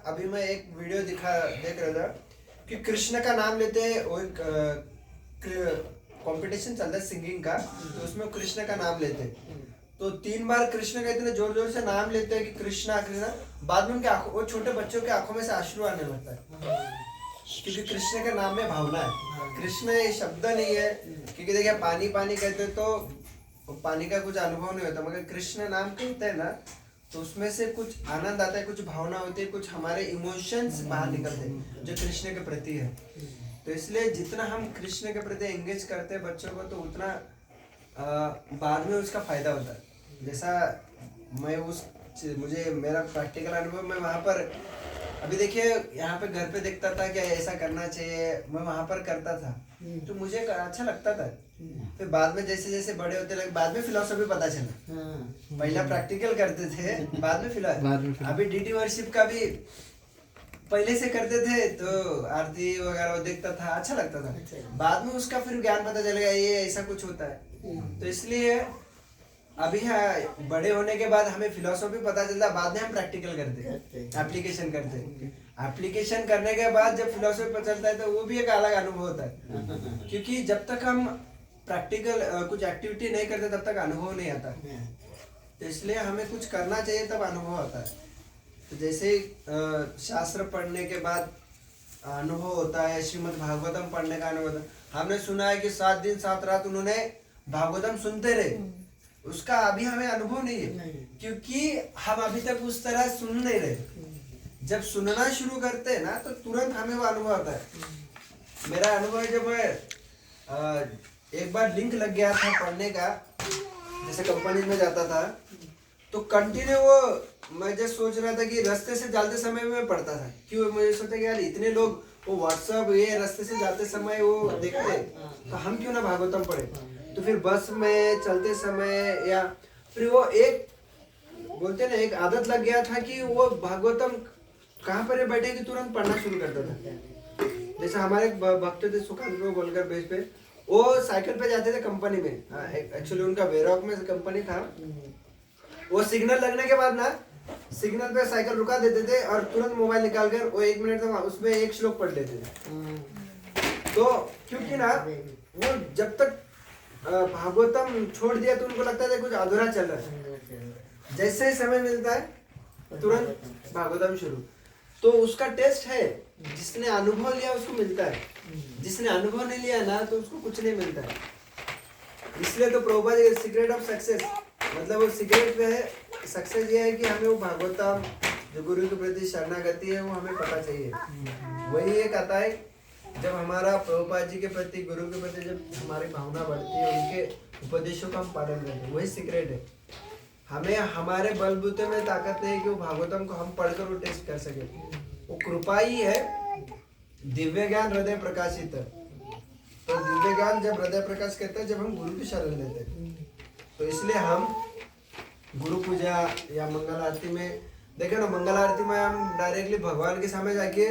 अभी मैं एक वीडियो देख रहा था कि कृष्ण का नाम लेते हैं। वो एक कंपटीशन चलता है सिंगिंग का, तो उसमें कृष्ण का नाम लेते हैं। तो 3 बार कृष्ण का इतने जोर जोर से नाम लेते हैं कि कृष्णा कृष्णा, बाद में उनके आंखों, वो छोटे बच्चों के आंखों में से आंसू आने लगता है, क्योंकि कृष्ण के नाम में भावना है। कृष्ण ये शब्द नहीं है, क्योंकि देखिए पानी पानी कहते तो पानी का कुछ अनुभव नहीं होता, मगर कृष्ण नाम कहते हैं ना तो उसमें से कुछ आनंद आता है, कुछ भावना होती है, कुछ हमारे इमोशंस बाहर निकलते हैं जो कृष्ण के प्रति है। तो इसलिए जितना हम कृष्ण के प्रति एंगेज करते हैं बच्चों को, तो उतना बाद में उसका फायदा होता है। जैसा मैं मुझे मेरा प्रैक्टिकल अनुभव, मैं वहाँ पर अभी देखिए यहाँ पे घर पे देखता था कि ऐसा करना चाहिए, मैं वहाँ पर करता था तो मुझे अच्छा लगता था। फिर बाद में जैसे जैसे बड़े होते लगे, बाद में फिलोसफी पता चला। पहला प्रैक्टिकल करते थे, बाद में फिलोसफी। अभी डीडी वर्शिप का भी पहले से करते थे तो आरती वगैरह देखता था, अच्छा लगता था। बाद में उसका फिर ज्ञान पता चलेगा ये ऐसा कुछ होता है। तो इसलिए अभी बड़े होने के बाद हमें फिलोसफी पता चलता, बाद में हम प्रैक्टिकल करते, एप्लीकेशन करते। एप्लीकेशन करने के बाद जब फिलोसफी पता चलता है तो वो भी एक अलग अनुभव होता है, क्योंकि जब तक हम प्रैक्टिकल कुछ एक्टिविटी नहीं करते तब तक अनुभव नहीं आता। तो इसलिए हमें कुछ करना चाहिए तब अनुभव आता है। तो जैसे शास्त्र पढ़ने के बाद अनुभव होता है, श्रीमद् भागवतम पढ़ने का अनुभव होता है। हमने सुना है कि 7 दिन 7 रात उन्होंने भागवतम सुनते रहे, उसका अभी हमें अनुभव नहीं है, क्योंकि हम अभी तक उस तरह सुन नहीं रहे। जब सुनना शुरू करते हैं ना तो तुरंत हमें वो अनुभव आता है। मेरा अनुभव है, जब मैं एक बार लिंक लग गया था पढ़ने का, जैसे कंपनी में जाता था तो कंटिन्यू वो मैं जब सोच रहा था कि रास्ते से जाते समय मैं पढ़ता था, क्यों मुझे सोचा कि यार इतने लोग वो व्हाट्सएप ये रास्ते से जाते समय वो देखते, तो हम क्यों ना भागवतम पढ़े। तो फिर बस में चलते समय या फिर वो एक बोलते ना एक आदत लग गया था कि वो भागवतम कहाँ पर बैठे कि तुरंत पढ़ना शुरू करता था। जैसे हमारे भक्त थे सुखांत बोलकर बेस पे, वो साइकिल पे जाते थे कंपनी में। एक्चुअली उनका वेरॉक में कंपनी था। वो सिग्नल लगने के बाद ना सिग्नल पे साइकिल रुका देते थे और तुरंत मोबाइल निकाल कर वो 1 मिनट तक उसमें एक श्लोक पढ़ लेते थे। तो क्योंकि ना वो जब तक भागवतम छोड़ दिया तो उनको लगता था कुछ अधूरा चल रहा है। जैसे ही समय मिलता है तुरंत भागवतम शुरू। तो उसका टेस्ट है, जिसने अनुभव लिया उसको मिलता है, जिसने अनुभव नहीं लिया ना तो उसको कुछ नहीं मिलता है। इसलिए तो Prabhupada ji secret of success, मतलब वो सीक्रेट है सक्सेस ये है कि हमें वो भागवतम जो गुरु के प्रति शरणागति है वो हमें पता चाहिए। वही एक आता है जब हमारा प्रभुपाद जी के प्रति गुरु के प्रति जब हमारी भावना बढ़ती है, उनके उपदेशों का हम पालन करते हैं, वही सीक्रेट है। हमें हमारे बलबूते में ताकत नहीं है कि वो भागवतम को हम पढ़कर वो टेस्ट कर सके। वो कृपा ही है, दिव्य ज्ञान हृदय प्रकाशित है। तो दिव्य ज्ञान जब हृदय प्रकाश करता है जब हम गुरु की शरण लेते हैं। तो इसलिए हम गुरु पूजा या मंगल आरती में देखे ना, मंगल आरती में हम डायरेक्टली भगवान के सामने जाके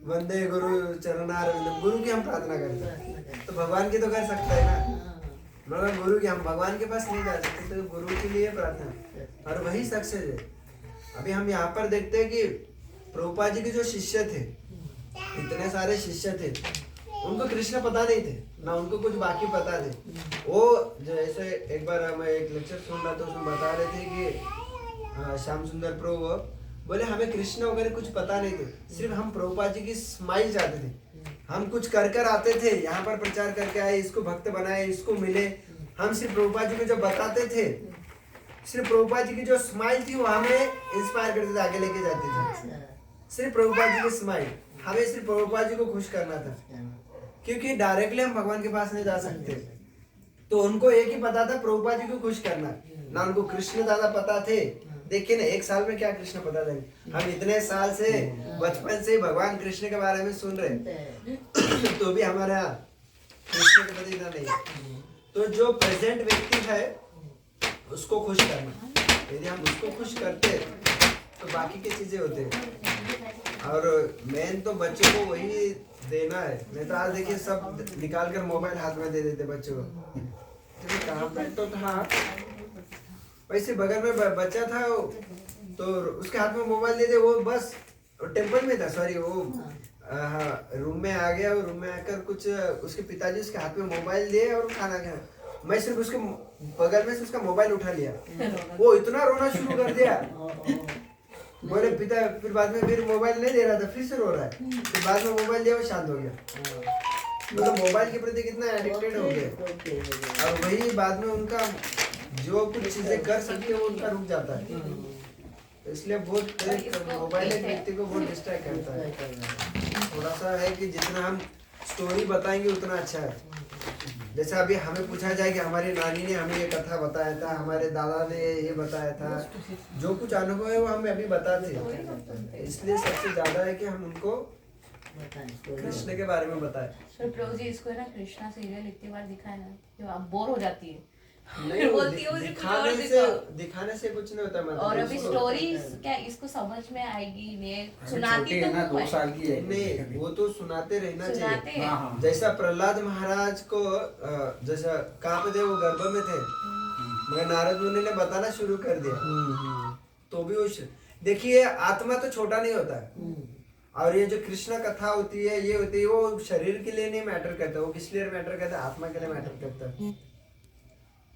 वंदे गुरु चरणारविंदम, गुरु की हम प्रार्थना करते हैं। तो भगवान की तो कर सकते हैं ना, मगर गुरु की हम भगवान के पास नहीं जा सकते, तो गुरु के लिए प्रार्थना, और वही सक्सेस है। अभी हम यहाँ पर देखते हैं कि प्रभुपाद जी के जो शिष्य थे, इतने सारे शिष्य थे, उनको कृष्ण पता नहीं थे ना, उनको कुछ बाकी पता थे। वो जैसे एक बार मैं एक लेक्चर सुन रहा था, उसमें बता रहे थे कि श्याम सुंदर प्रभु बोले हमें कृष्ण वगैरह कुछ पता नहीं थे, सिर्फ हम प्रभुपाद जी की स्माइल चाहते थे। हम कुछ कर कर आते थे, यहाँ पर प्रचार करके आए, इसको भक्त बनाए, इसको मिले। हम सिर्फ प्रभुपाद जी को जब बताते थे, सिर्फ प्रभुपाद जी की जो स्माइल थी वो हमें इंस्पायर करते थे, आगे लेके जाते थे। सिर्फ प्रभुपाद जी की स्माइल, हमें सिर्फ प्रभुपाद जी को खुश करना था, क्योंकि डायरेक्टली हम भगवान के पास नहीं जा सकते। तो उनको एक ही पता था प्रभुपाद जी को खुश करना, ना उनको कृष्ण दादा पता थे। देखिए ना, 1 साल में क्या कृष्ण पता लगे। हम इतने साल से बचपन से भगवान कृष्ण के बारे में सुन रहे तो भी हमारा कृष्ण के प्रति इतना नहीं। तो जो प्रेजेंट व्यक्ति है उसको खुश करना, यदि हम उसको खुश करते तो बाकी की चीजें होते। और मेन तो बच्चे को वही देना है। नहीं तो आज देखिए सब निकाल कर मोबाइल हाथ में दे देते बच्चों को। कहाँ पे तो था वैसे बगल में बच्चा था तो उसके हाथ में मोबाइल दे दे, वो बस टेम्पल में था, सॉरी वो हाँ, रूम में आ गया और रूम में आकर कुछ उसके पिताजी उसके हाथ में मोबाइल दिए और खाना खाया। मैं सिर्फ उसके बगल में से उसका मोबाइल उठा लिया, वो इतना रोना शुरू कर दिया। बोले पिता, फिर बाद में फिर मोबाइल नहीं दे रहा था, फिर से रो रहा है, फिर बाद में मोबाइल दिया, वो शांत हो गया। मतलब मोबाइल के प्रति कितना एडिक्टेड हो गया। और वही बाद में उनका जो कुछ चीजें कर सकते हैं वो उनका रुक जाता है। इसलिए बहुत मोबाइल एक व्यक्ति को बहुत डिस्ट्रैक्ट करता है। थोड़ा सा है कि जितना हम स्टोरी बताएंगे उतना अच्छा है। जैसे अभी हमें पूछा जाए कि हमारी नानी ने हमें ये कथा बताया था, हमारे दादा ने ये बताया था, जो कुछ अनुभव है वो हमें अभी बताते हैं। इसलिए सबसे ज्यादा है कि हम उनको कृष्ण के बारे में बताएं। सर प्रभु जी, इसको है ना कृष्णा सीरियल इतनी बार दिखाया ना कि आप बोर हो जाती है। नहीं, बोलती है मुझे कुछ और दिखाओ। दिखाने से कुछ नहीं होता। मतलब और अभी स्टोरी क्या इसको समझ में आएगी नहीं, सुनाती तो ना, हूँ 2 साल की है। नहीं, वो तो सुनाते रहना सुनाते चाहिए। हैं। जैसा प्रहलाद महाराज को जैसा कामदेव वो गर्भ में थे, मगर नारद मुनि ने बताना शुरू कर दिया, तो भी वो देखिए आत्मा तो छोटा नहीं होता है। और ये जो कृष्ण कथा होती है, ये होती है, वो शरीर के लिए नहीं मैटर करता, वो किस लिए मैटर करता है? आत्मा के लिए मैटर करता है।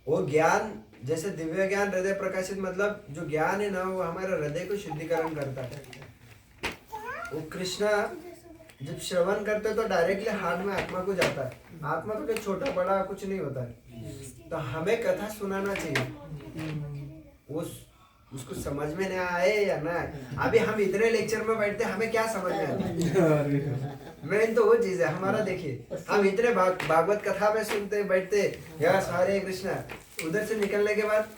वो ज्ञान जैसे दिव्य ज्ञान हृदय प्रकाशित, मतलब जो ज्ञान है ना वो हमारे हृदय को शुद्धिकरण करता है। वो कृष्णा जब श्रवण करते तो डायरेक्टली हार्ट में आत्मा को जाता है। आत्मा तो कोई छोटा बड़ा कुछ नहीं होता है। तो हमें कथा सुनाना चाहिए, वो उसको समझ में नहीं आए या ना। अभी हम इतने लेक्चर में बैठते हमें क्या समझ में आता? मेन तो वो चीज है हमारा। देखिए हम इतने भागवत कथा में सुनते बैठते, यस हरे कृष्णा, उधर से निकलने के बाद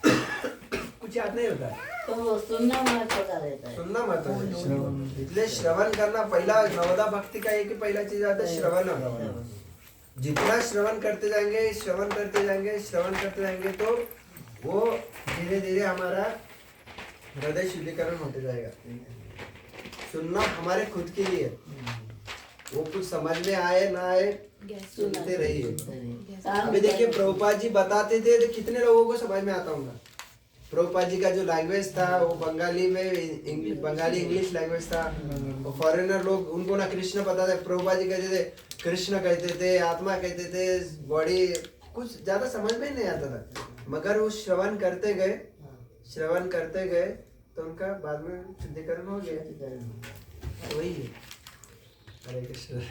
कुछ याद नहीं होता है। तो सुनना महत्व रहता है। सुनना महत्व, इसलिए श्रवण करना पहला नवदा भक्ति का एक ही पहला चीज आता है, श्रवण। जितना श्रवण करते जाएंगे, श्रवण करते जाएंगे, श्रवण करते जाएंगे, तो वो धीरे धीरे हमारा हृदय शुद्धिकरण होते जाएगा। सुनना हमारे खुद के लिए, वो कुछ समझ में आए ना आए सुनते रहिए। अभी देखिए प्रभुपाद जी बताते थे तो कितने लोगों को समझ में आता होगा। प्रभुपाद जी का जो लैंग्वेज था वो बंगाली में, बंगाली इंग्लिश लैंग्वेज था। वो फॉरेनर लोग, उनको ना कृष्ण पता था। प्रभुपाद जी कहते थे कृष्ण कहते थे, आत्मा कहते थे, बॉडी, कुछ ज्यादा समझ में नहीं आता था। मगर वो श्रवण करते गए, श्रवण करते गए तो उनका बाद में शुद्धिकरण हो गया। वही है। हरे कृष्ण।